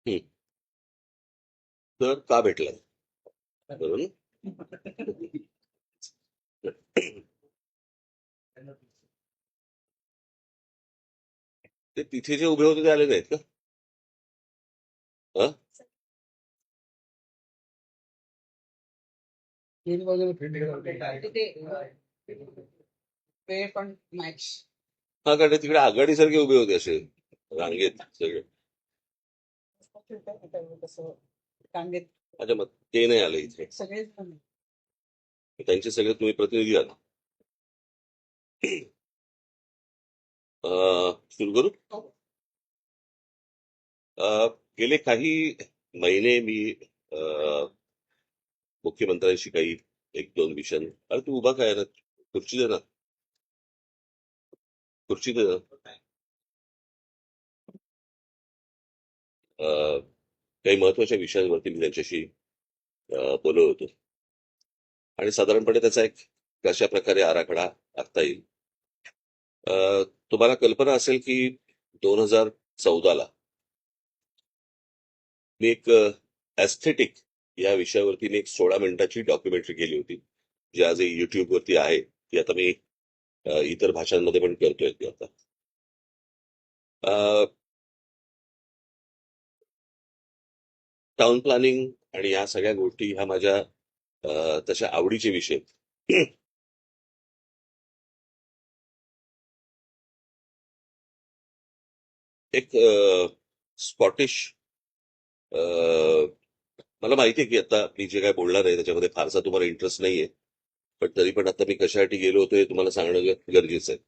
हं. तर का भेटला? बरोबर. ते तिथे जे उभे होते ते आले नाहीत का? हं? हा, कारण तिकडे आघाडीसारखे उभे होते असे रांगेत सगळे. अच्छा, मग ते नाही आले इथे. त्यांचे सगळे तुम्ही प्रतिनिधी आहात. सुरू करू. गेले काही महिने मी अं, मुख्यमंत्र्यांशी काही एक दोन विषयांनी. अरे तू उभा काय ना, खुर्ची दे ना, खुर्ची दे ना. अं, काही महत्वाच्या विषयांवरती मी त्यांच्याशी बोलत होतो आणि साधारणपणे त्याचा एक कशा प्रकारे आराखडा आखता येईल. तुम्हाला कल्पना असेल की 2014ला मी एक एस्थेटिक या विषयावरती मी एक 16 मिनिटाची डॉक्युमेंटरी केली होती, जी आजही युट्यूबवरती आहे. ती आता मी इतर भाषांमध्ये पण करतोय ती आता. टाउन प्लॅनिंग आणि या सगळ्या गोष्टी ह्या माझ्या तशा आवडीचे विषय आहेत. एक स्कॉटिश, मला माहिती आहे की आता मी जे काय बोलणार आहे त्याच्यामध्ये फारसा तुम्हाला इंटरेस्ट नाहीये, पण तरी पण आता मी कशासाठी गेलो होतो हे तुम्हाला सांगणं गरजेचं आहे.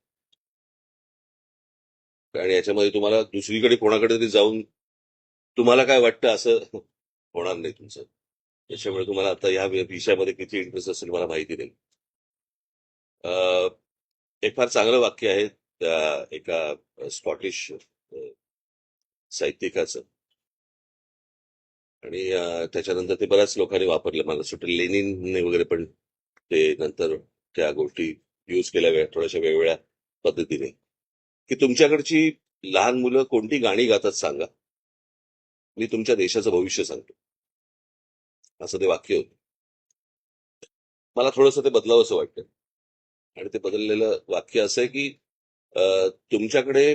कारण याच्यामध्ये तुम्हाला दुसरीकडे कोणाकडे तरी जाऊन तुम्हाला काय वाटतं असं होणार नाही तुमचं. त्याच्यामुळे तुम्हाला आता या विषयामध्ये किती इंटरेस्ट असेल मला माहिती नाही. अं, एक फार चांगलं वाक्य आहे त्या एका स्कॉटिश साहित्यिकाचं. आणि त्याच्यानंतर ते बऱ्याच लोकांनी वापरलं. मला सुटेल लेनिनने वगैरे पण ते नंतर त्या गोष्टी यूज केल्या थोड्याशा वेगवेगळ्या पद्धतीने. की तुमच्याकडची लहान मुलं कोणती गाणी गातात सांगा, मी तुमच्या देशाचं भविष्य सांगतो, असं ते वाक्य होतं. मला थोडंसं ते बदलावं असं वाटतं. आणि ते बदललेलं वाक्य असं आहे की तुमच्याकडे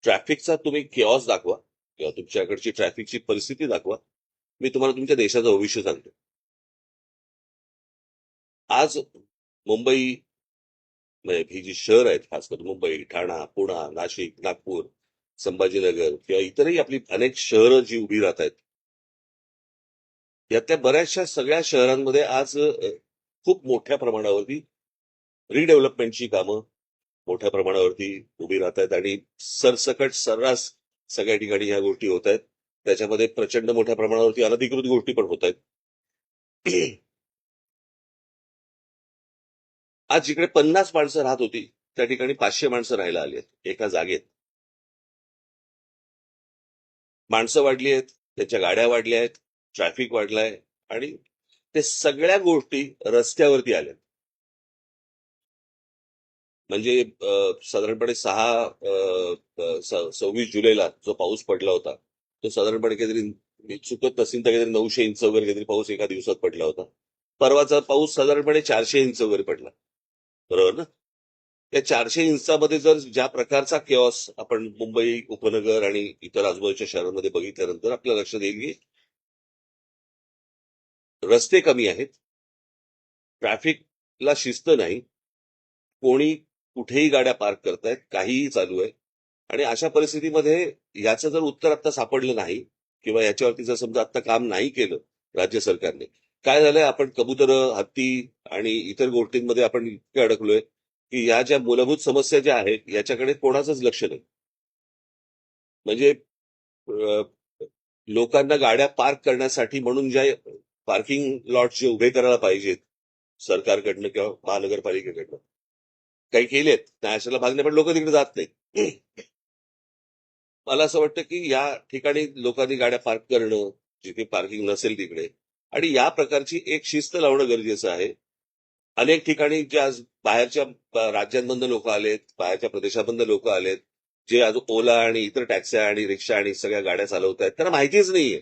ट्रॅफिकचा तुम्ही केऑस दाखवा किंवा तुमच्याकडची ट्रॅफिकची परिस्थिती दाखवा, मी तुम्हाला तुमच्या देशाचं भविष्य सांगतो. आज मुंबई, म्हणजे ही जी शहर आहेत, खास करून मुंबई, ठाणा, पुणा, नाशिक, नागपूर, संभाजीनगर किंवा इतरही आपली अनेक शहरं जी उभी राहत आहेत, यातल्या बऱ्याचशा सगळ्या शहरांमध्ये आज खूप मोठ्या प्रमाणावरती रिडेव्हलपमेंटची कामं मोठ्या प्रमाणावरती उभी राहत आहेत आणि सरसकट सर्रास सगळ्या ठिकाणी ह्या गोष्टी होत आहेत. त्याच्यामध्ये प्रचंड मोठ्या प्रमाणावरती अनधिकृत गोष्टी पण होत आहेत. आज जिकडे 50 माणसं राहत होती त्या ठिकाणी 500 माणसं राहायला आली आहेत एका जागेत. माणसं वाढली आहेत, त्यांच्या गाड्या वाढल्या आहेत, ट्रॅफिक वाढलाय आणि ते सगळ्या गोष्टी रस्त्यावरती आल्या. म्हणजे साधारणपणे 26 जुलैला जो पाऊस पडला होता तो साधारणपणे काहीतरी, मी चुकत नसेल तर काहीतरी 900 इंच वगैरे काहीतरी पाऊस एका दिवसात पडला होता. परवाचा पाऊस साधारणपणे 400 इंच वगैरे पडला. बरोबर ना? त्या 400 इंचामध्ये जर ज्या प्रकारचा केऑस आपण मुंबई उपनगर आणि इतर आजूबाजूच्या शहरांमध्ये बघितल्यानंतर आपल्या लक्षात येईल की रस्ते कमी आहेत, ट्रॅफिकला शिस्त नाही, कोणी कुठेही गाड्या पार्क करतायत, काहीही चालू आहे. आणि अशा परिस्थितीमध्ये याचं जर उत्तर आता सापडलं नाही किंवा याच्यावरती जर समजा आता काम नाही केलं राज्य सरकारने, काय झालंय, आपण कबुतर, हत्ती आणि इतर गोष्टींमध्ये आपण इतके अडकलोय की या ज्या मूलभूत समस्या ज्या आहेत याच्याकडे कोणाचंच लक्ष नाही. म्हणजे अ, लोकांना गाड्या पार्क करण्यासाठी म्हणून ज्या पार्किंग लॉट जे उभे करायला पाहिजेत सरकारकडनं किंवा महानगरपालिकेकडनं, काही केलेत नॅशनल भागने, पण लोक तिकडे जात नाही. मला असं वाटतं की या ठिकाणी लोकांनी गाड्या पार्क करणं, जिथे पार्किंग नसेल तिकडे, आणि या प्रकारची एक शिस्त लावणं गरजेचं आहे. अनेक ठिकाणी ज्या बाहेरच्या राज्यांमधनं लोक आलेत, बाहेरच्या प्रदेशामधनं लोक आलेत, जे आज ओला आणि इतर टॅक्स्या आणि रिक्षा आणि सगळ्या गाड्या चालवत आहेत त्यांना माहितीच नाहीये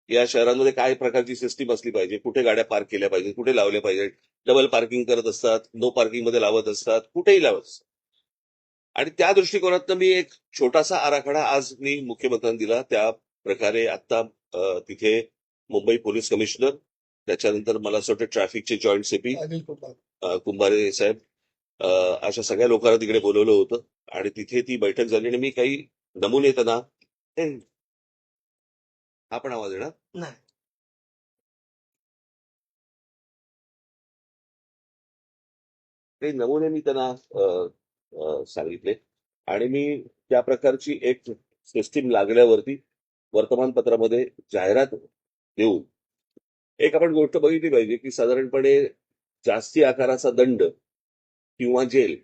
या शहरांमध्ये काय प्रकारची सिस्टीम असली पाहिजे, कुठे गाड्या पार्क केल्या पाहिजेत, कुठे लावल्या पाहिजेत. डबल पार्किंग करत असतात, नो पार्किंग मध्ये लावत असतात, कुठेही लावत असतात. आणि त्या दृष्टिकोनातनं मी एक छोटासा आराखडा आज मी मुख्यमंत्र्यांना दिला. त्या प्रकारे आता तिथे मुंबई पोलीस कमिशनर, त्याच्यानंतर मला असं वाटतं ट्रॅफिकचे जॉईंट सीपी कुंभारे साहेब, अ, अशा सगळ्या लोकांना तिकडे बोलवलं होतं आणि तिथे ती बैठक झाली आणि मी काही नमुने त्यांना हा पण आवाज येणार नाही. काही नमुने मी त्यांना सांगितले आणि मी त्या प्रकारची एक सिस्टीम लागल्यावरती वर्तमानपत्रामध्ये जाहिरात देऊन एक आपण गोष्ट बघितली पाहिजे की साधारणपणे जास्ती आकाराचा दंड किंवा जेल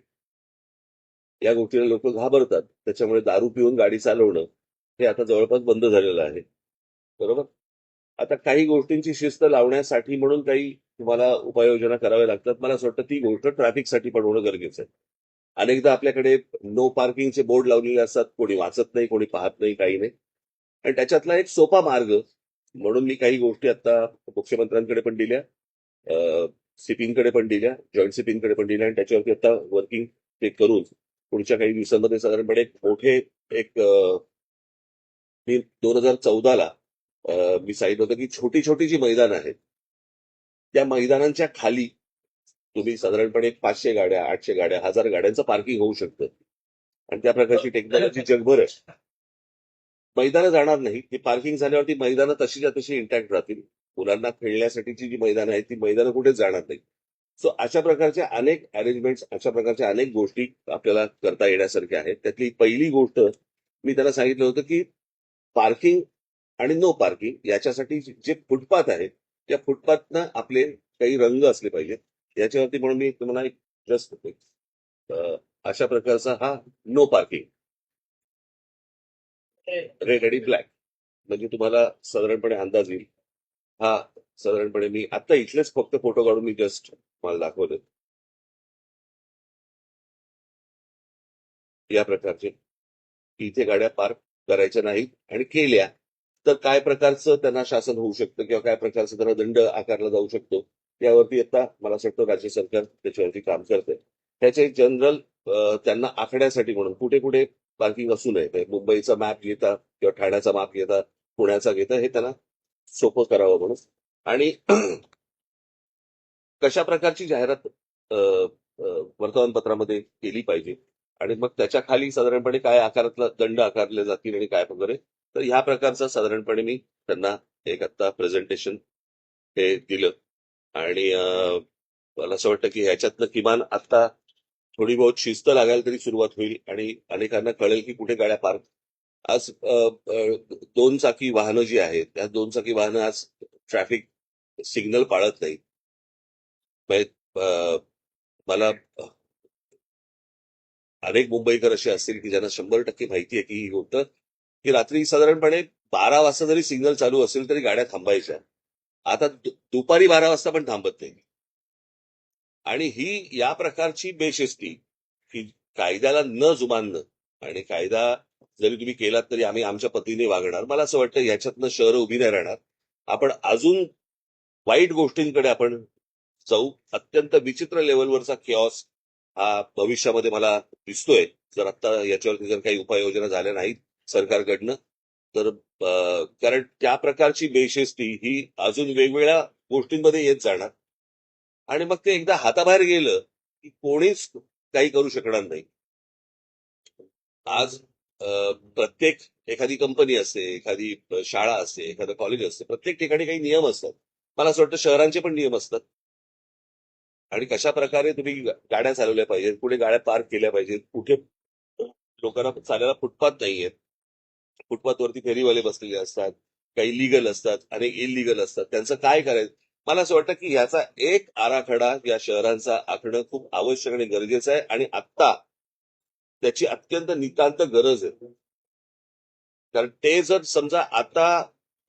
या गोष्टीला लोक घाबरतात. त्याच्यामुळे दारू पिऊन गाडी चालवणं हे आता जवळपास बंद झालेलं आहे. बरोबर. आता काही गोष्टींची शिस्त लावण्यासाठी म्हणून काही तुम्हाला उपाययोजना कराव्या लागतात. मला असं वाटतं ती गोष्ट ट्रॅफिकसाठी पण होणं गरजेचं आहे. अनेकदा आपल्याकडे नो पार्किंगचे बोर्ड लावलेले असतात, कोणी वाचत नाही, कोणी पाहत नाही, काही नाही. आणि त्याच्यातला एक सोपा मार्ग म्हणून मी काही गोष्टी आता मुख्यमंत्र्यांकडे पण दिल्या, सीपींकडे पण दिल्या, जॉईंट सीपींकडे पण दिल्या आणि त्याच्यावरती आता वर्किंग ते करून पुढच्या काही दिवसांमध्ये साधारणपणे एक मोठे एक मी 2014ला मी सांगितलं होतं की छोटी छोटी जी मैदान आहेत त्या मैदानांच्या खाली तुम्ही साधारणपणे 500 गाड्या, 800 गाड्या, 1000 गाड्यांचं पार्किंग होऊ शकतं. आणि त्या प्रकारची टेक्नॉलॉजी जगभर आहे. मैदानं जाणार नाही. ती पार्किंग झाल्यावरती मैदानं तशीच्या तशी इंटॅक्ट राहतील. मुलांना खेळण्यासाठीची जी मैदानं आहेत ती मैदानं कुठेच जाणार नाही. सो अशा प्रकारच्या अनेक अरेंजमेंट्स, अशा प्रकारच्या अनेक गोष्टी आपल्याला करता येण्यासारख्या आहेत. त्यातली पहिली गोष्ट मी त्याला सांगितलं होतं की पार्किंग आणि नो पार्किंग याच्यासाठी जे फुटपाथ आहे त्या फुटपाथनं आपले काही रंग असले पाहिजेत. याच्यावरती म्हणून मी तुम्हाला एक जस्ट अशा प्रकारचा हा नो पार्किंग रेड आणि ब्लॅक म्हणजे तुम्हाला साधारणपणे अंदाज येईल. हा साधारणपणे मी आता इथलेच फक्त फोटो काढून मी जस्ट मला दाखवले या प्रकारचे की इथे गाड्या पार्क करायच्या नाहीत आणि केल्या तर काय प्रकारचं त्यांना शासन होऊ शकतं किंवा काय प्रकारचं त्यांना दंड आकारला जाऊ शकतो यावरती आता मला असं वाटतं राज्य सरकार त्याच्यावरती काम करतंय. त्याचे जनरल त्यांना आखण्यासाठी म्हणून कुठे कुठे पार्किंग असू नये. म्हणजे मुंबईचा मॅप घेता किंवा ठाण्याचा मॅप घेता, पुण्याचा घेता हे त्यांना सोपं करावं म्हणून. आणि कशा प्रकारची जाहिरात वर्तमानपत्रामध्ये केली पाहिजे आणि मग त्याच्या खाली साधारणपणे काय आकारातला दंड आकारले जातील आणि काय वगैरे. तर ह्या प्रकारचं साधारणपणे मी त्यांना एक आता प्रेझेंटेशन हे दिलं आणि मला असं वाटतं की ह्याच्यातनं किमान आता थोडी बहुत शिस्त लागायला तरी सुरुवात होईल आणि अनेकांना कळेल की कुठे गाड्या पार्क आज दोन चाकी वाहनं जी आहेत त्या दोन चाकी वाहनं आज ट्रॅफिक सिग्नल पाळत नाही. म्हणजे, मला अनेक मुंबईकर असे असतील की ज्यांना 100% माहिती आहे की ही गोष्ट की रात्री साधारणपणे 12 वाजता जरी सिग्नल चालू असेल तरी गाड्या थांबायच्या. आता दुपारी 12 वाजता पण थांबत नाही. आणि ही या प्रकारची बेशिस्ती की कायद्याला न जुमानणं आणि कायदा जरी तुम्ही केलात तरी आम्ही आमच्या पद्धतीने वागणार. मला असं वाटतं याच्यातनं शहरं उभी नाही राहणार. आपण अजून वाईट गोष्टींकडे आपण जाऊ. अत्यंत विचित्र लेवलवरचा किऑस हा भविष्यामध्ये मला दिसतोय. जर आता याच्यावरती जर काही उपाययोजना झाल्या नाहीत सरकारकडनं तर कारण त्या प्रकारची बेशिस्ती ही अजून वेगवेगळ्या गोष्टींमध्ये येत जाणार आणि मग ते एकदा हाताबाहेर गेलं की कोणीच काही करू शकणार नाही. आज प्रत्येक एखादी कंपनी असते, एखादी शाळा असते, एखादं कॉलेज असते, प्रत्येक ठिकाणी काही नियम असतात. मला असं वाटतं शहरांचे पण नियम असतात आणि कशा प्रकारे तुम्ही गाड्या चालवल्या पाहिजेत, कुठे गाड्या पार्क केल्या पाहिजेत, कुठे लोकांना चालायला फुटपाथ नाहीयेत. फुटपाथवरती फेरीवाले बसलेले असतात, काही लिगल असतात, अनेक इलिगल असतात. त्यांचं काय करायचं. मला असं वाटतं की याचा एक आराखडा या शहरांचा आखणं खूप आवश्यक आणि गरजेचं आहे आणि आत्ता त्याची अत्यंत नितांत गरज आहे. कारण ते जर समजा आता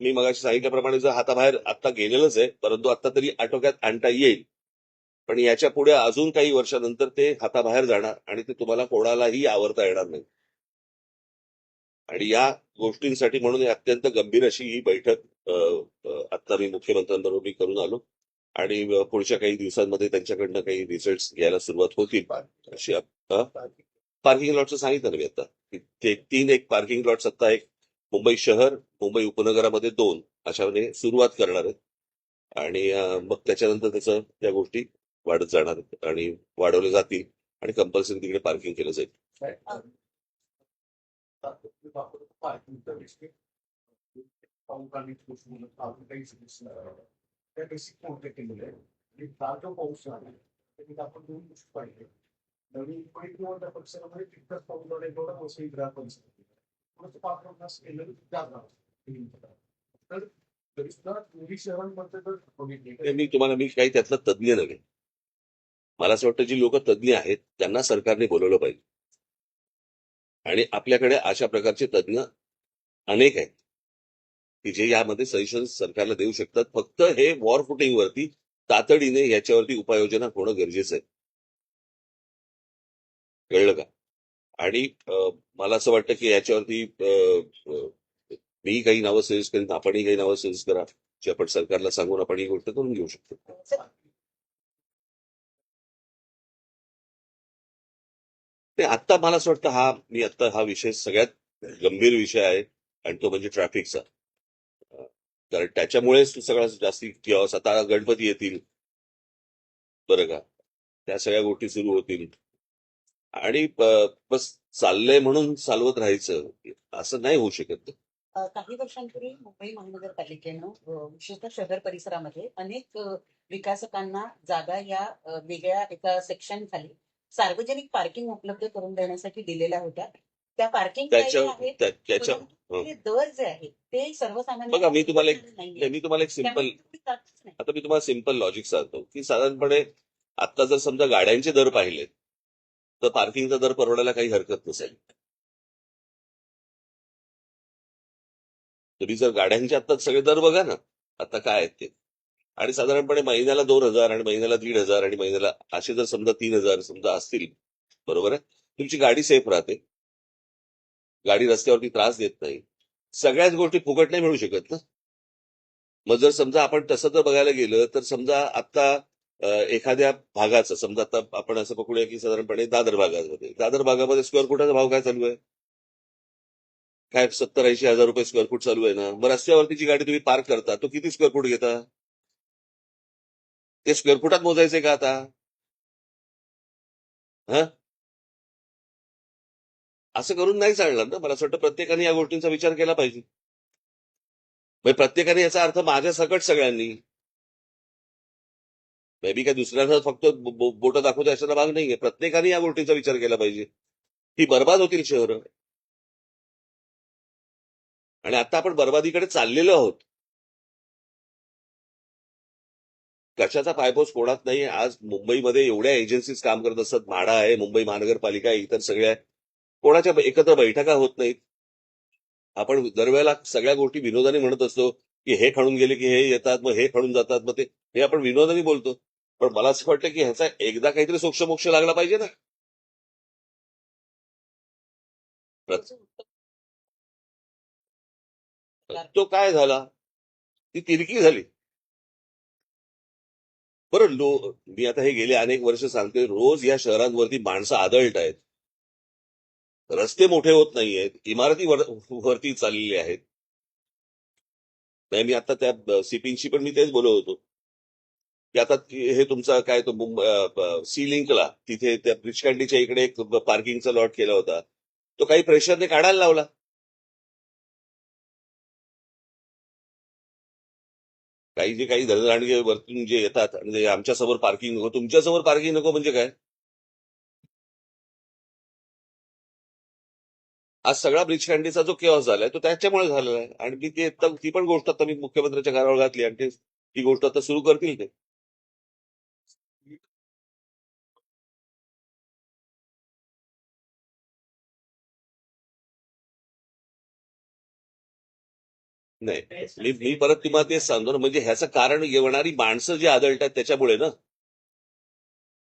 मी मगाशी सांगितल्याप्रमाणे जर हाताबाहेर आता गेलेलंच आहे, परंतु आता तरी आटोक्यात आणता येईल. पण याच्या पुढे अजून काही वर्षानंतर ते हाताबाहेर जाणार आणि ते तुम्हाला कोणालाही आवरता येणार नाही. आणि या गोष्टींसाठी म्हणून ही अत्यंत गंभीर अशी ही बैठक आता मी मुख्यमंत्र्यांबरोबर मी करून आलो आणि पुढच्या काही दिवसांमध्ये त्यांच्याकडनं काही रिझल्ट घ्यायला सुरुवात होतील अशी पार्किंग लॉटचं सांगितलं ना मी आता ते 3 पार्किंग लॉट्स आता एक मुंबई शहर मुंबई उपनगरामध्ये 2 अशाने सुरुवात करणार आहेत आणि मग त्याच्यानंतर त्याचं त्या गोष्टी वाढत जाणार आहेत आणि वाढवल्या जातील आणि कंपल्सरी तिकडे पार्किंग केलं जाईल. त्या बेसिक मोठे केलेले आहे आणि काल जो पाऊस झाला त्याच्यात आपण 2 गोष्टी पाहिजे. नवीन किंवा परिसरामध्ये तितकाच पाऊस झाला तेवढा वसई ग्राम परिसरात थोडंसं पाठवण्यास केलं जाणार तर तरी सुद्धा दोन्ही शहरांमध्ये जर बघितले मी काही त्यातला तज्ज्ञ नव्हे. मला असं वाटतं जी लोक तज्ज्ञ आहेत त्यांना सरकारने बोलवलं पाहिजे आणि आपल्याकडे अशा प्रकारचे तज्ज्ञ अनेक आहेत की जे यामध्ये सजेशन सरकारला देऊ शकतात. फक्त हे वॉर फुटिंगवरती तातडीने याच्यावरती उपाययोजना होणं गरजेचं आहे. कळलं का? आणि मला असं वाटतं की याच्यावरती मी काही नावं सजेस्ट करीन आपणही काही नावं सजेस्ट करा जे आपण सरकारला सांगून आपण ही गोष्ट करून घेऊ शकतो. ते आता मला असं वाटतं मी आता हा विषय सगळ्यात गंभीर विषय आहे आणि तो म्हणजे ट्रॅफिकचा. कारण त्याच्यामुळेच सगळ्यात जास्ती किंवा आता गणपती येतील बरं का त्या सगळ्या गोष्टी सुरू होतील आणि बस चाललंय म्हणून चालवत राहायचं असं नाही होऊ शकत. काही वर्षांपूर्वी मुंबई महानगरपालिकेनं विशेषतः शहर परिसरामध्ये अनेक विकासकांना जागा या वेगळ्या एका सेक्शन खाली सार्वजनिक पार्किंग उपलब्ध करून देण्यासाठी दिलेल्या होत्या. त्या पार्किंग आहेत त्याच्या परंतु दर जे आहेत ते सर्वसामान्य बघा मी तुम्हाला एक सिंपल आता मी तुम्हाला सिंपल लॉजिक सांगतो की साधारणपणे आता जर समजा गाड्यांचे दर पाहिले तर पार्किंगचा दर परवडायला काही हरकत नसेल. तुम्ही जर गाड्यांचे आता सगळे दर बघा ना आता काय आहेत ते आणि साधारणपणे महिन्याला 2,000 आणि महिन्याला 1,500 आणि महिन्याला असे जर समजा 3,000 समजा असतील बरोबर आहे तुमची गाडी सेफ राहते. गाडी रस्त्यावरती त्रास देत नाही. सगळ्याच गोष्टी फुकट नाही मिळू शकत ना. मग जर समजा आपण तसं जर बघायला गेलं तर समजा आता एखाद्या भागाचं समजा आता आपण असं पकडूया की साधारणपणे दादर भागामध्ये स्क्वेअर फुटाचा भाव काय चालू आहे काय 70-80 हजार रुपये स्क्वेअर फूट चालू आहे ना. मग रस्त्यावरती जी गाडी तुम्ही पार्क करता तो किती स्क्वेअर फूट घेता ते स्क्वेअर फुटात मोजायचे का आता हा असं करून नाही चालणार ना. मला असं वाटतं प्रत्येकाने या गोष्टींचा विचार केला पाहिजे. प्रत्येकाने याचा अर्थ माझ्या सकट सगळ्यांनी मे बी काय दुसऱ्यांना फक्त बोट दाखवतो अशाचा भाग नाहीये. प्रत्येकाने या गोष्टीचा विचार केला पाहिजे. ही बर्बाद होतील शहरं आणि आता आपण बर्बादीकडे चाललेलो आहोत. कशाचा पायपोस कोणात नाही. आज मुंबईमध्ये एवढ्या एजन्सीज काम करत असतात. म्हाडा आहे मुंबई महानगरपालिका आहे इतर सगळ्या कोणाच्या एकत्र बैठका होत नाहीत. आपण दरवेळेला सगळ्या गोष्टी विनोदाने म्हणत असतो की हे खणून गेले की हे येतात मग हे खणून जातात मग ते हे आपण विनोदाने बोलतो. पण मला असं वाटतं की ह्याचा एकदा काहीतरी सोक्षमोक्ष लागला पाहिजे ना. तो काय झाला ती तिरकी झाली. बरं मी आता हे गेले अनेक वर्ष सांगतोय रोज या शहरांवरती माणसं आदळत आहेत. रस्ते मोठे होत नाहीयेत. इमारती वरती चाललेली आहेत. नाही मी आता त्या सीपींशी पण मी तेच बोलत होतो की आता हे तुमचा काय तो सी लिंकला तिथे त्या ब्रिज कॅन्डीच्या इकडे एक पार्किंगचा लॉट केला होता. तो काही प्रेशरने काढायला लावला. काही धनदांडगे वरतून जे येतात आणि आमच्यासमोर पार्किंग नको तुमच्यासमोर पार्किंग नको म्हणजे काय. आज सगळा ब्रिज कॅन्डीचा जो केऑस झालाय तो त्याच्यामुळे झालेला आहे आणि मी ती पण गोष्ट आता मी मुख्यमंत्र्यांच्या घरावर घातली आणि ती गोष्ट आता सुरू करतील ते. नाही मी परत तुम्हाला तेच सांगतो ना म्हणजे ह्याचं कारण येणारी माणसं जी आदळतात त्याच्यामुळे ना.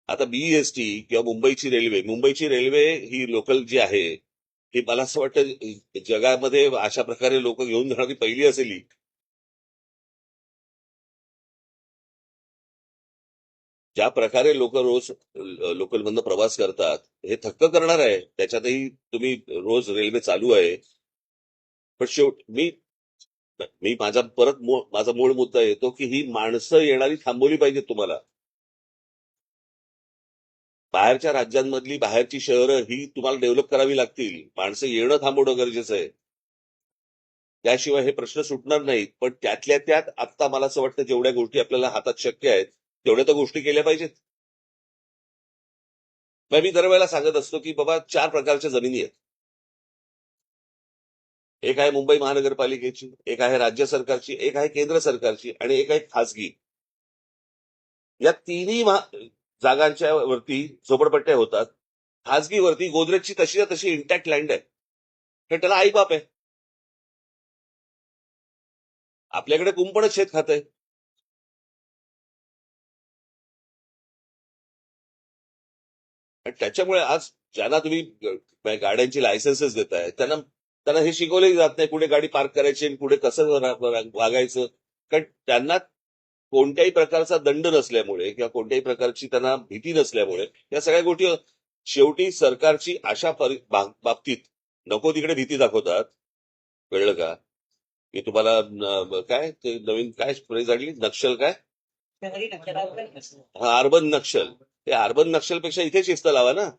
आता बीईएसटी किंवा मुंबईची रेल्वे ही लोकल जी आहे ही मला असं वाटतं जगामध्ये अशा प्रकारे लोक घेऊन जाणारी पहिली असेल ही. ज्या प्रकारे लोक रोज लोकलमधनं प्रवास करतात हे थक्क करणार आहे. त्याच्यातही तुम्ही रोज रेल्वे चालू आहे. पण मी मी माझा माझा मूळ मुद्दा येतो की ही माणसं येणारी थांबवली पाहिजेत तुम्हाला. बाहेरच्या राज्यांमधली बाहेरची शहरं ही तुम्हाला डेव्हलप करावी लागतील. माणसं येणं थांबवणं गरजेचं आहे. त्याशिवाय हे प्रश्न सुटणार नाहीत. पण त्यातल्या त्यात आता मला असं वाटतं जेवढ्या गोष्टी आपल्याला हातात शक्य आहेत तेवढ्या तर गोष्टी केल्या पाहिजेत. मग मी दरवेळेला सांगत असतो की बाबा 4 प्रकारच्या जमिनी आहेत. एक आहे मुंबई महानगरपालिकेची, एक आहे राज्य सरकारची, एक आहे केंद्र सरकारची आणि एक आहे खासगी. या तिन्ही जागांच्या वरती झोपडपट्ट्या होतात. खासगीवरती गोदरेजची तशी तशी इंटॅक्ट लँड आहे. तर त्याला आईबाप आहे. आपल्याकडे कुंपणच शेत खात आहे. आणि त्याच्यामुळे आज ज्यांना तुम्ही गाड्यांची लायसन्सेस देताय त्यांना त्यांना हे शिकवले जात नाही कुठे गाडी पार्क करायची आणि कुठे कसं वागायचं. कारण त्यांना कोणत्याही प्रकारचा दंड नसल्यामुळे किंवा कोणत्याही प्रकारची त्यांना भीती नसल्यामुळे या सगळ्या गोष्टी शेवटी सरकारची अशा बाबतीत नको तिकडे भीती दाखवतात. कळलं का? की तुम्हाला काय ते नवीन काय फ्रेज आणली नक्षल काय शहरी नक्षलावर नसलं. हा अर्बन नक्षल. ते अर्बन नक्षलपेक्षा इथे शिस्त लावा ना.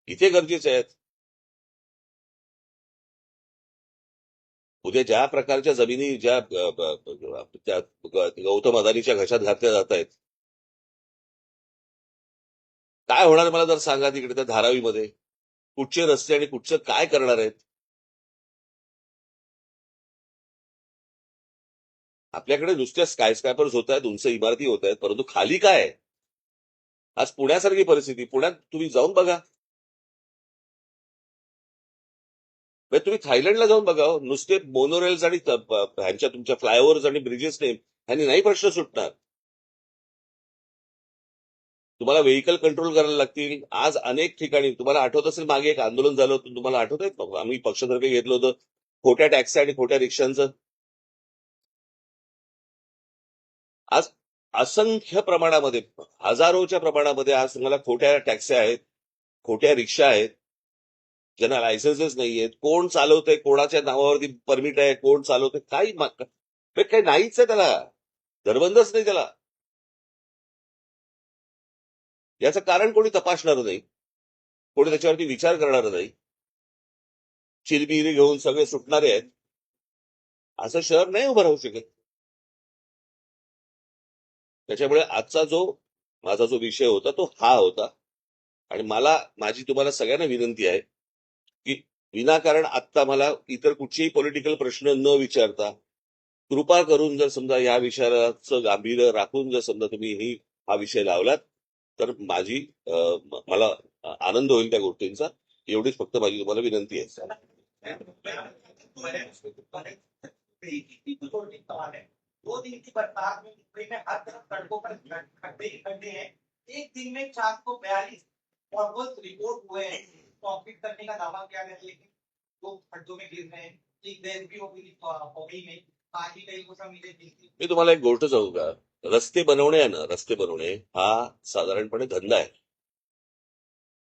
इथे गरजेचे आहेत. उद्या ज्या प्रकारच्या जमिनी ज्या त्या गौतम अदानीच्या घशात घातल्या जात आहेत काय होणार मला जर सांगा तिकडे त्या धारावीमध्ये कुठचे रस्ते आणि कुठचं काय करणार आहेत. आपल्याकडे नुसत्या स्कायस्क्रॅपर्स होत आहेत उंच इमारती होत आहेत परंतु खाली काय आहे. आज पुण्यासारखी परिस्थिती पुण्यात तुम्ही जाऊन बघा. म्हणजे तुम्ही थायलंडला जाऊन बघा नुसते मोनोरेल्स आणि ह्यांच्या तुमच्या फ्लायओव्हर्स आणि ब्रिजेसने ह्यांनी नाही प्रश्न सुटणार. तुम्हाला व्हेकल कंट्रोल करायला लागतील. आज अनेक ठिकाणी तुम्हाला आठवत असेल मागे एक आंदोलन झालं होतं तुम्हाला आठवत आहे आम्ही पक्षातर्फे घेतलं होतं खोट्या टॅक्सी आणि खोट्या रिक्षांचं. आज असंख्य प्रमाणामध्ये हजारोच्या प्रमाणामध्ये आज तुम्हाला खोट्या टॅक्सी आहेत खोट्या रिक्षा आहेत ज्यांना लायसन्सेस नाहीयेत. कोण चालवतंय कोणाच्या नावावरती परमिट आहे कोण चालवतंय काही नाहीच आहे त्याला. धरबंदच नाही त्याला. याचं कारण कोणी तपासणार नाही. कोणी त्याच्यावरती विचार करणार नाही. चिरबिरी घेऊन सगळे सुटणारे आहेत. असं शहर नाही उभं राहू शकत. त्याच्यामुळे आजचा माझा जो विषय होता तो हा होता. आणि माझी तुम्हाला सगळ्यांना विनंती आहे की विनाकारण आत्ता मला इतर कुठचेही पॉलिटिकल प्रश्न न विचारता कृपा करून जर समजा या विषयाचं गांभीर्य राखून जर समजा तुम्ही हा विषय लावलात तर मला आनंद होईल त्या गोष्टींचा. एवढीच फक्त माझी तुम्हाला विनंती आहे. 2 दिन की बरसात में मुंबई में हर तरफ सड़कों पर खड्डे ही खड्डे हैं। एक दिन में 442 पॉटहोल्स रिपोर्ट हुए हैं। कॉन्क्रीट करने का दावा किया गया लेकिन लोग खड्डों में गिर रहे हैं। एक डेथ भी हो गई में आज ही कई गोष्ट मिले जिनकी मी तुम्हाला एक गोष्ट सांगू का. रस्ते बनवणे आहे ना रस्ते बनवणे हा साधारणपणे धंदा आहे.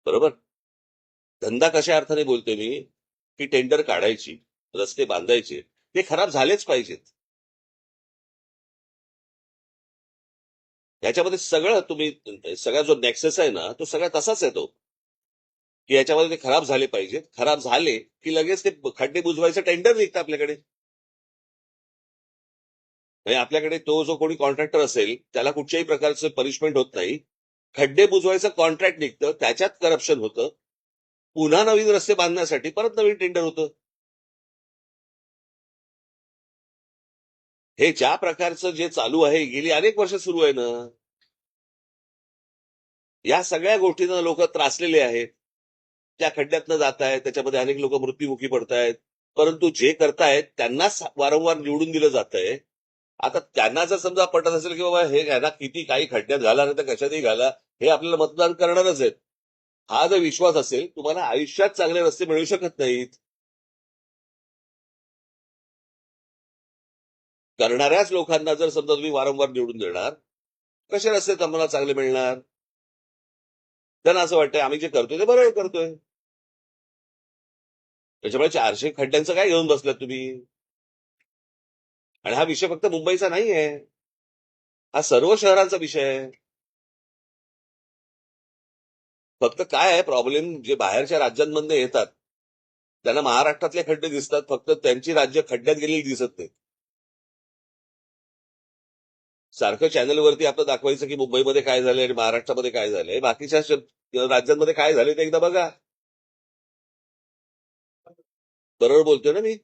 बरोबर. धंदा कशा अर्थाने बोलतोय मी की टेंडर काढायची रस्ते बांधायचे ते खराब झालेच पाहिजेत. याच्यामध्ये सगळं सगळा जो नेक्सस आहे ना तो सगळा तसाच आहे तो की याच्यामध्ये ते खराब झाले पाहिजेत. खराब झाले की लगेच ते खड्डे बुजवायचं टेंडर निघतं आपल्याकडे. म्हणजे आपल्याकडे तो जो कोणी कॉन्ट्रॅक्टर असेल त्याला कुठच्याही प्रकारचं पनिशमेंट होत नाही. खड्डे बुजवायचं कॉन्ट्रॅक्ट निघतं त्याच्यात करप्शन होतं. पुन्हा नवीन रस्ते बांधण्यासाठी परत नवीन टेंडर होतं. हे ज्या प्रकारचं जे चालू आहे गेली अनेक वर्ष सुरू आहे ना. या सगळ्या गोष्टींना लोक त्रासलेले आहेत. त्या खड्ड्यातनं जात आहेत त्याच्यामध्ये अनेक लोक मृत्युमुखी पडतायत. परंतु जे करतायत त्यांनाच वारंवार निवडून दिलं जात आहे. आता त्यांना जर समजा पटत असेल की बाबा हे ह्यांना किती काही खड्ड्यात घाला नाही तर कशातही घाला हे आपल्याला मतदान करणारच आहेत. हा जर विश्वास असेल, तुम्हाला आयुष्यात चांगले रस्ते मिळू शकत नाहीत. करणाऱ्याच लोकांना जर समजा तुम्ही वारंवार निवडून देणार, कसे रस्ते तुम्हाला चांगले मिळणार? त्यांना असं वाटतंय आम्ही जे करतोय ते बरोबर करतोय. त्याच्यामुळे 400 खड्ड्यांचं काय घेऊन बसलात तुम्ही? आणि हा विषय फक्त मुंबईचा नाही आहे, हा सर्व शहरांचा विषय आहे. फक्त काय आहे प्रॉब्लेम, जे बाहेरच्या राज्यांमधनं येतात त्यांना महाराष्ट्रातले खड्डे दिसतात, फक्त त्यांची राज्य खड्ड्यात गेलेली दिसत नाही. सारखं चॅनलवरती आपलं दाखवायचं की मुंबईमध्ये काय झालंय आणि महाराष्ट्रामध्ये काय झालंय, बाकीच्या राज्यांमध्ये काय झालंय ते एकदा बघा. बरोबर बोलतोय ना मी?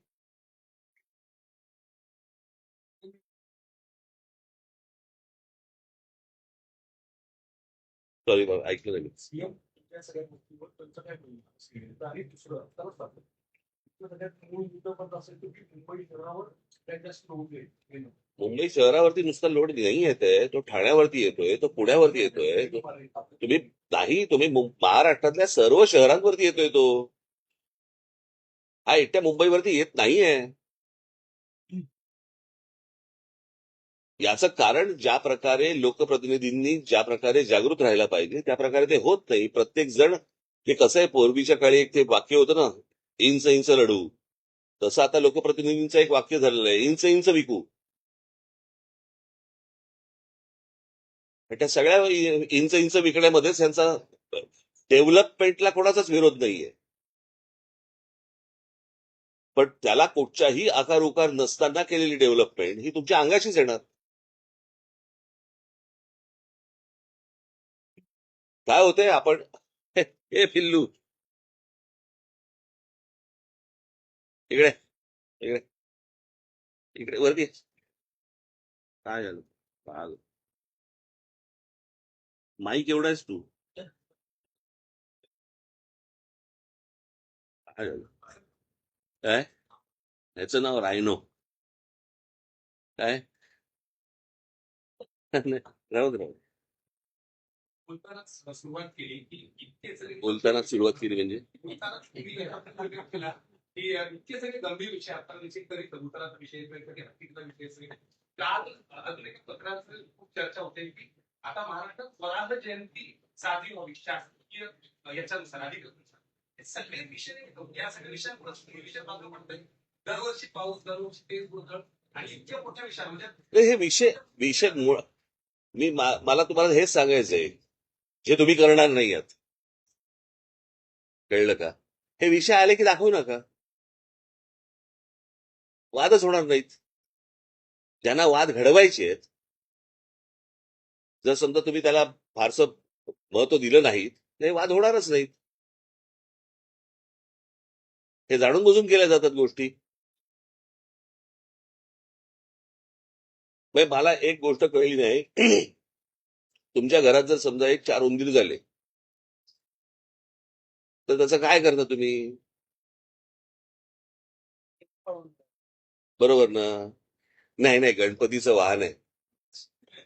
सॉरी बाबा, ऐकलं नाही मी. सीएम या सगळ्या गोष्टीवर त्यांचं काय म्हणणं आणि दुसरं तरच सांगतो सगळ्यात मूळ मुद्दा पण असेल की मुंबई शहरावर त्यांच्याशी होऊ मुंबई शहरावरती नुसता लोड नाही येतोय, तो ठाण्यावरती येतोय, तो पुण्यावरती येतोय, तुम्ही नाही, तुम्ही महाराष्ट्रातल्या सर्व शहरांवरती येतोय तो. हा एकट्या मुंबईवरती येत नाहीये. याचं कारण ज्या प्रकारे लोकप्रतिनिधींनी ज्या प्रकारे जागृत राहायला पाहिजे त्या प्रकारे ते होत नाही. प्रत्येक जण, ते कसं आहे, पूर्वीच्या काळी एक ते वाक्य होतं ना, इंच इंच लढू, तसं आता लोकप्रतिनिधींचं एक वाक्य झालेलं आहे, इंच इंच विकू. त्या सगळ्या इंच इंच विकण्यामध्येच यांचा डेव्हलपमेंटला कोणाचाच विरोध नाहीये, पण त्याला कुठच्याही आकार उकार नसताना केलेली डेव्हलपमेंट ही तुमच्या अंगाशीच येणार. काय होतंय आपण हे पिल्लू इकडे, इकडे, इकडे वरती ये. काय झालं? पागल. माईक एवढा आहेस तू? काय झालं? काय? याचं नाव रायनो. काय? नाही, राहू दे, राहू दे. बोलतानाच सुरुवात केली की इतके सगळे बोलताना सुरुवात केली म्हणजे बोलतानाच तुम्ही केला की इतके सगळे गंभीर विषय आता निश्चित तरी कबुतराचा विषय वेगवेगळे हत्तीचा विषय सगळे काल अजून एक पत्रात खूप चर्चा होते की आता महाराष्ट्रात स्वराज्य जयंती साजरी व्हावी शासकीय याच्यानुसार अधिकृतनुसार हे सगळे विषय या सगळ्या विषयांवर विषय मागं पडतोय. दरवर्षी पाऊस, दरवर्षी तेच गोंधळ आणि इतक्या मोठ्या विषय म्हणजे नाही, हे विषय विषय मला तुम्हाला हेच सांगायचंय, जे तुम्ही करणार नाही आहात. कळलं का? हे विषय आले की दाखवू नका, वादच होणार नाहीत. ज्यांना वाद घडवायचे आहेत, जर समजा तुम्ही त्याला फारसं महत्व दिलं नाहीत, ते वाद होणारच नाहीत. हे जाणून बुजून केल्या जातात गोष्टी. म्हणजे मला एक गोष्ट कळली नाही, तुमच्या घरात जर समजा एक 4 उंदीर झाले तर त्याचं काय करता तुम्ही? बरोबर ना? नाही नाही, गणपतीचं वाहन आहे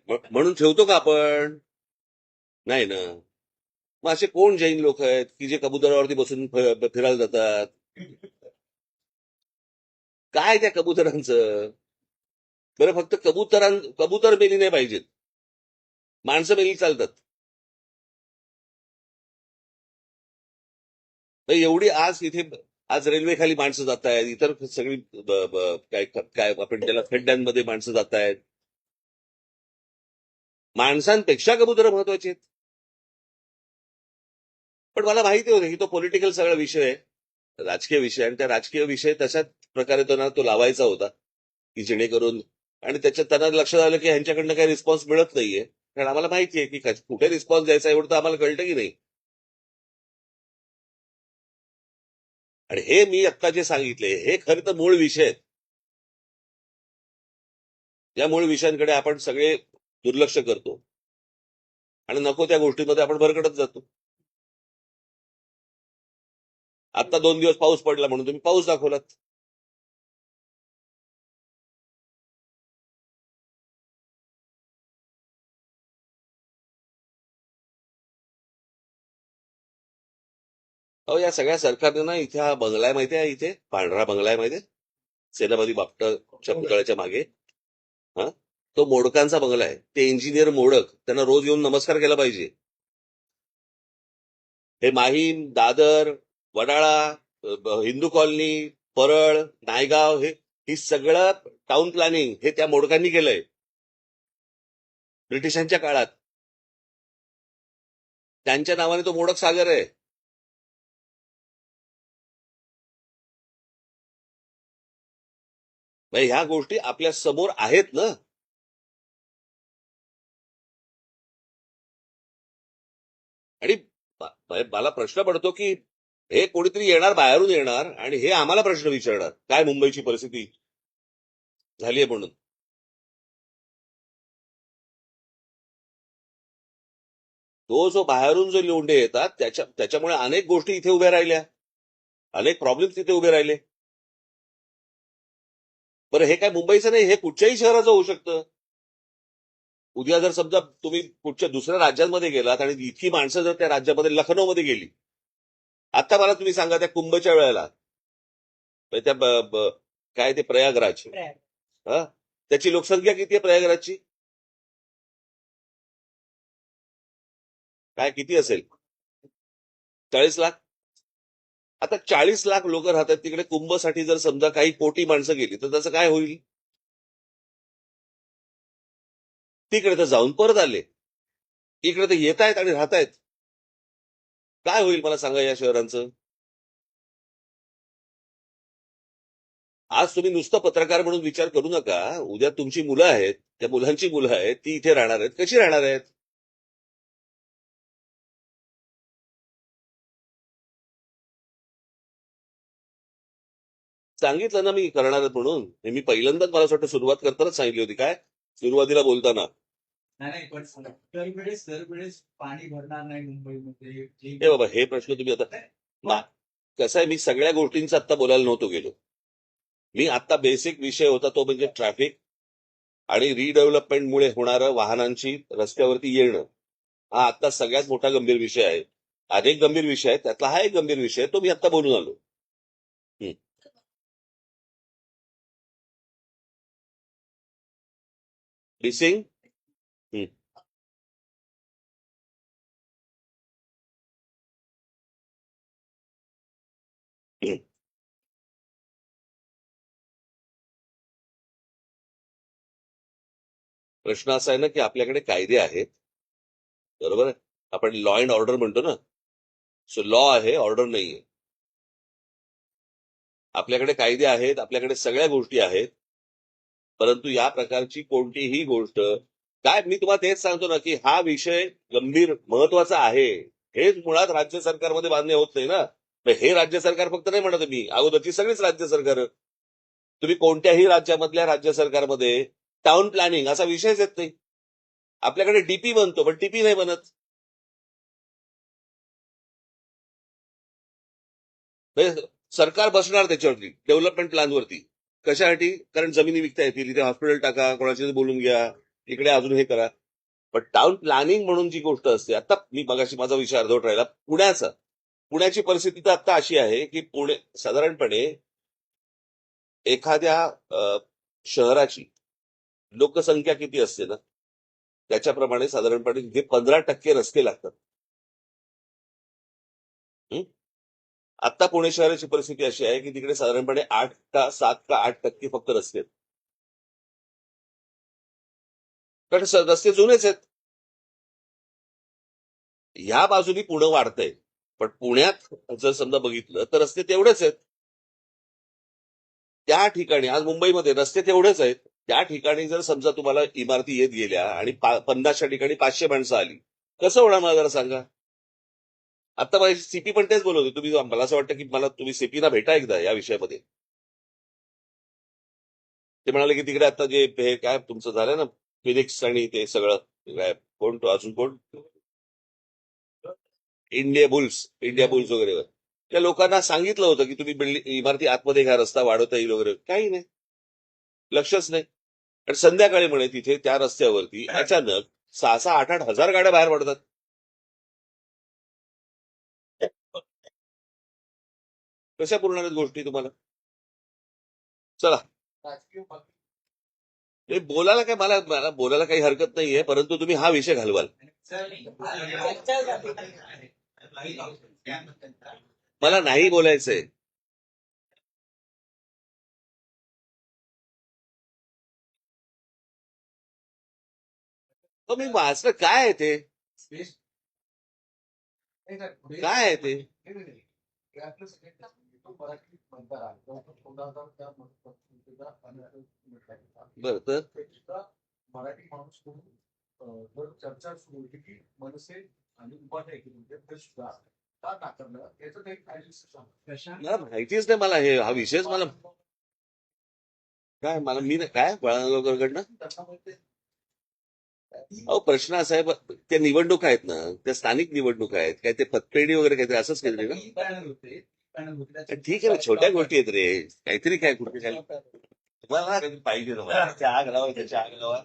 म्हणून ठेवतो का आपण? नाही ना. मग असे कोण जैन लोक आहेत की जे कबुतरावरती बसून फिरायला जातात? काय त्या कबुतरांचं? बरं, फक्त कबूतर मेली नाही पाहिजेत, माणसं मेली चालतात. तर एवढी आज इथे, आज रेल्वे खाली माणसं जात आहेत, इतर सगळी काय काय आपण त्याला खड्ड्यांमध्ये माणसं जात आहेत. माणसांपेक्षा कबुतर महत्वाची आहेत. पण मला माहिती होतं की तो पॉलिटिकल सगळा विषय आहे, राजकीय विषय, आणि त्या राजकीय विषय तशाच प्रकारे तो लावायचा होता की जेणेकरून, आणि त्याच्यात त्यांना लक्षात आलं की ह्यांच्याकडनं काही रिस्पॉन्स मिळत नाहीये. कारण आम्हाला माहिती आहे की कुठे रिस्पॉन्स द्यायचा एवढं तर आम्हाला कळतं की नाही. आणि हे मी आत्ता जे सांगितले हे खरं तर मूळ विषय आहेत. या मूळ विषयांकडे आपण सगळे दुर्लक्ष करतो आणि नको त्या गोष्टींमध्ये आपण भरकटत जातो. आता 2 दिवस पाऊस पडला म्हणून तुम्ही पाऊस दाखवलात. अहो या सगळ्या सरकारने ना इथे हा बंगला आहे माहिती आहे, इथे पांढरा बंगला आहे माहिती आहे, सेनापती बापटाच्या पुतळ्याच्या मागे. हा, तो मोडकांचा बंगला आहे. ते इंजिनियर मोडक, त्यांना रोज येऊन नमस्कार केला पाहिजे. हे माहीम, दादर, वडाळा, हिंदू कॉलनी, परळ, नायगाव, ही सगळं टाउन प्लॅनिंग हे त्या मोडकांनी केलंय ब्रिटिशांच्या काळात. त्यांच्या नावाने तो मोडक सागर आहे. म्हणजे ह्या गोष्टी आपल्या समोर आहेत ना. आणि मला प्रश्न पडतो की हे कोणीतरी येणार, बाहेरून येणार आणि हे आम्हाला प्रश्न विचारणार काय मुंबईची परिस्थिती झालीये म्हणून. तो जो बाहेरून जो लोंढे येतात त्याच्यामुळे अनेक गोष्टी इथे उभ्या राहिल्या, अनेक प्रॉब्लेम्स तिथे उभे राहिले. बरं हे काय मुंबईचं नाही, हे कुठच्याही शहराचं होऊ शकतं. उद्या जर समजा तुम्ही कुठच्या दुसऱ्या राज्यांमध्ये गेलात आणि इतकी माणसं जर त्या राज्यामध्ये लखनौमध्ये गेली, आता मला तुम्ही सांगा त्या कुंभच्या वेळेला म्हणजे त्या काय ते प्रयागराज, हा, त्याची लोकसंख्या किती आहे प्रयागराजची? काय किती असेल? 40 लाख. आता 40 लाख लोक राहतात तिकडे. कुंभसाठी जर समजा काही कोटी माणसं गेली तर त्याचं काय होईल? तिकडे तर जाऊन परत आले, इकडे तर येत आहेत आणि राहतायत. काय होईल मला सांगा या शहरांचं? आज तुम्ही नुसतं पत्रकार म्हणून विचार करू नका. उद्या तुमची मुलं आहेत, त्या मुलांची मुलं आहेत, ती इथे राहणार आहेत. कशी राहणार आहेत? सांगितलं ना मी करणार आहेत म्हणून. हे मी पहिल्यांदाच मला असं वाटतं सुरुवात करतानाच सांगितली होती. काय सुरुवातीला बोलताना? नाही नाही पण दरवेळेस पाणी भरणार नाही मुंबईमध्ये हे बाबा हे प्रश्न तुम्ही आता कसं आहे, मी सगळ्या गोष्टींचा आता बोलायला नव्हतो गेलो. मी आता बेसिक विषय होता तो म्हणजे ट्रॅफिक आणि रिडेव्हलपमेंटमुळे होणारं वाहनांची रस्त्यावरती येणं. हा आता सगळ्यात मोठा गंभीर विषय आहे. अनेक गंभीर विषय आहेत, त्यातला हा एक गंभीर विषय आहे, तो मी आता बोलून आलो. हं. मिसिंग. प्रश्न असा आहे ना की आपल्याकडे कायदे आहेत, बरोबर आहे. आपण लॉ अँड ऑर्डर म्हणतो ना. सो लॉ आहे, ऑर्डर नाहीये. आपल्याकडे कायदे आहेत, आपल्याकडे सगळ्या गोष्टी आहेत, परंतु या प्रकारची कोणतीही गोष्ट काय मी तुम्हाला तेच सांगतो ना की हा विषय गंभीर महत्वाचा आहे. हेच मुळात राज्य सरकारमध्ये मान्य होत नाही ना. हे राज्य सरकार फक्त नाही म्हणत मी, अगोदरची सगळीच राज्य सरकार. तुम्ही कोणत्याही राज्यामधल्या राज्य सरकारमध्ये टाउन प्लॅनिंग असा विषयच येत नाही. आपल्याकडे डीपी बनतो पण टीपी नाही बनत. म्हणजे सरकार बसणार त्याच्यावरती डेव्हलपमेंट प्लॅनवरती. कशासाठी? कारण जमिनी विकता येतील, इथे हॉस्पिटल टाका, कोणाशी बोलून घ्या, इकडे अजून हे करा. पण टाउन प्लॅनिंग म्हणून जी गोष्ट असते, आता मी मगाशी माझा विषय अर्धवट राहिला पुण्याचा. पुण्याची परिस्थिती तर आता अशी आहे की पुणे साधारणपणे एखाद्या शहराची लोकसंख्या किती असते ना त्याच्याप्रमाणे साधारणपणे तिथे 15% रस्ते लागतात. हं? आता पुणे शहराची परिस्थिती अशी आहे की तिकडे साधारणपणे 7 का 8% फक्त रस्ते आहेत. कारण रस्ते जुनेच आहेत. ह्या बाजूनी पुणे वाढतंय, पण पुण्यात जर समजा बघितलं तर रस्ते तेवढेच आहेत. त्या ठिकाणी आज मुंबईमध्ये रस्ते तेवढेच आहेत. त्या ठिकाणी जर समजा तुम्हाला इमारती येत गेल्या आणि 50च्या ठिकाणी 500 माणसं आली, कसं होणार मला जरा सांगा. आता माझी सीपी पण तेच बोलत होते. तुम्ही मला असं वाटतं की मला तुम्ही सीपीना भेटा एकदा या विषयामध्ये. ते म्हणाले की तिकडे आता जे हे काय तुमचं झालं ना फिनिक्स आणि ते सगळं काय कोण तो अजून कोण इंडिया बुल्स वगैरे त्या लोकांना सांगितलं होतं की तुम्ही इमारती आतमध्ये घ्या, रस्ता वाढवता येईल वगैरे. काही नाही, लक्षच नाही. आणि संध्याकाळी म्हणे तिथे त्या रस्त्यावरती अचानक 6-6, 8-8 हजार गाड्या बाहेर पडतात. कशा पुरणार गोष्टी तुम्हाला? चला, राजकीय बाकी हे बोलायला काय, मला मला बोलायला काही हरकत नाहीये, परंतु तुम्ही हा विषय घालवाल. चर्चा झाली. मला नाही बोलायचंय. मी वाचलं काय आहे ते, काय आहे ते? हे आपलं सगळ्यांना तो मराठी मतदार आहे. जवळपास 14,000 त्या मतदारसंघाचा आणि बरं, तर सुद्धा मराठी माणूस म्हणून जर चर्चा सुरू होती की मनसे आणि उपाध्याय केली ते सुद्धा का नाकारलं याचं काही काळजी मला माहितीच नाही. मला हा विषयच मला काय, मला मी नाही- काय बळांकडनं. अहो, प्रश्न असा आहे, त्या निवडणुका आहेत ना, त्या स्थानिक निवडणुका आहेत, काय ते पतपेढी वगैरे काहीतरी असंच काहीतरी ना. ठीक आहे ना, छोट्या गोष्टी आहेत रे, काहीतरी काय कुठे काय तुम्हाला पाहिजे चहा घालावा, चहा घालावा.